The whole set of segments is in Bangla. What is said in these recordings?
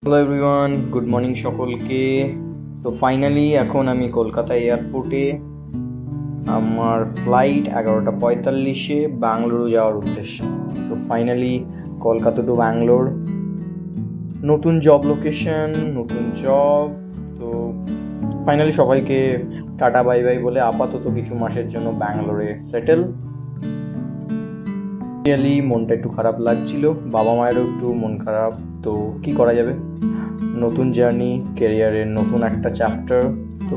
হ্যালো এভরিওয়ান, গুড মর্নিং সকলকে। তো ফাইনালি এখন আমি কলকাতা এয়ারপোর্টে, আমার ফ্লাইট 11:45-এ ব্যাঙ্গালুরু যাওয়ার উদ্দেশ্যে। So finally Kolkata to Bangalore, নতুন জব লোকেশন, নতুন জব। তো ফাইনালি সবাইকে টাটা বাই বাই বলে আপাতত কিছু মাসের জন্য ব্যাঙ্গালোরে সেটেল। রিয়েলি মনটা একটু খারাপ লাগছিল, বাবা মায়েরও একটু মন খারাপ। তো কি করা যাবে, নতুন জার্নি, কেরিয়ারের নতুন একটা চ্যাপ্টার। তো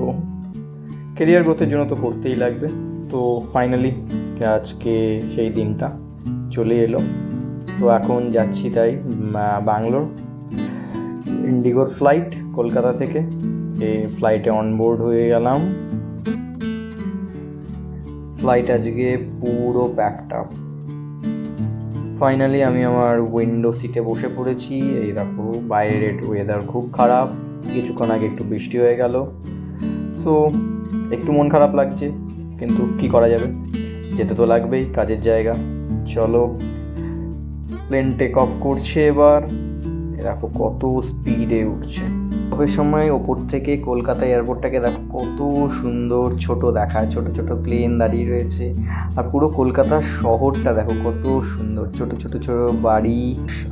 কেরিয়ার গ্রোথের জন্য তো করতেই লাগবে। তো ফাইনালি আজকে সেই দিনটা চলে এলো। তো এখন যাচ্ছি তাই ব্যাঙ্গালোর, ইন্ডিগোর ফ্লাইট কলকাতা থেকে। এই ফ্লাইটে অনবোর্ড হয়ে গেলাম। ফ্লাইট আজকে পুরো প্যাকড আপ। ফাইনালি আমি আমার উইন্ডো সিটে বসে পড়েছি। এই দেখো বাইরের ওয়েদার খুব খারাপ, কিছুক্ষণ আগে একটু বৃষ্টি হয়ে গেল। সো একটু মন খারাপ লাগছে, কিন্তু কি করা যাবে, যেতে তো লাগবেই, কাজের জায়গা। চলো, প্লেন টেক অফ করছে এবার। দেখো কত স্পিডে উঠছে। তবে সময় ওপর থেকে কলকাতা এয়ারপোর্টটাকে দেখো কত সুন্দর, ছোট দেখায়, ছোট ছোট প্লেন দাঁড়িয়ে রয়েছে। আর পুরো কলকাতা শহরটা দেখো কত সুন্দর, ছোট ছোট ছোট বাড়ি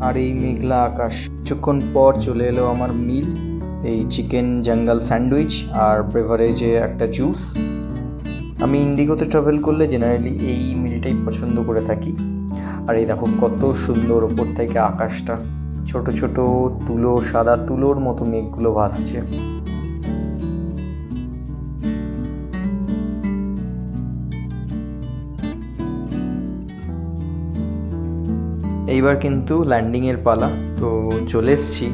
আর এই মেঘলা আকাশ। কিছুক্ষণ পর চলে এলো আমার মিল, এই চিকেন জঙ্গল স্যান্ডউইচ আর বেভারেজে একটা জুস। আমি ইন্ডিগোতে ট্রাভেল করলে জেনারেলি এই মিলটাই পছন্দ করে থাকি। আর এই দেখো কত সুন্দর ওপর থেকে আকাশটা, ছোট ছোট তুলো, সাদা তুলোর মতো মেঘগুলো ভাসছে। এইবার কিন্তু ল্যান্ডিংয়ের পালা। তো চলে এসছি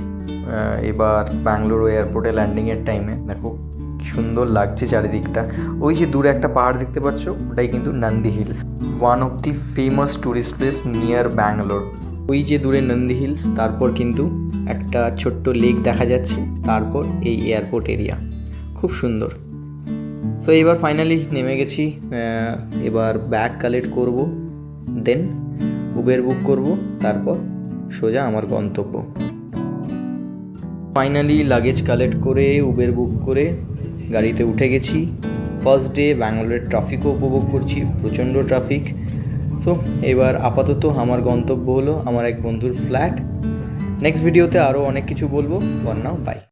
এবার ব্যাঙ্গালুরু এয়ারপোর্টে ল্যান্ডিংয়ের টাইমে। দেখো কি সুন্দর লাগছে চারিদিকটা। ওই যে দূরে একটা পাহাড় দেখতে পাচ্ছ, ওটাই কিন্তু Nandi hills, one of the famous tourist place near Bangalore. ওই যে দূরে নন্দী হিলস, তারপর কিন্তু একটা ছোট্ট লেক দেখা যাচ্ছে, তারপর এই এয়ারপোর্ট এরিয়া, খুব সুন্দর। তো এবার ফাইনালি নেমে গেছি। এবার ব্যাগ কালেক্ট করব, দেন উবের বুক করব, তারপর সোজা আমার গন্তব্য। ফাইনালি লাগেজ কালেক্ট করে উবের বুক করে গাড়িতে উঠে গেছি। ফার্স্ট ডে ব্যাঙ্গালোরের ট্রাফিকও উপভোগ করছি, প্রচণ্ড ট্রাফিক। সো এবার আপাতত আমার গন্তব্য হলো আমার এক বন্ধুর ফ্ল্যাট। নেক্সট ভিডিওতে আরও অনেক কিছু বলবো। For now by.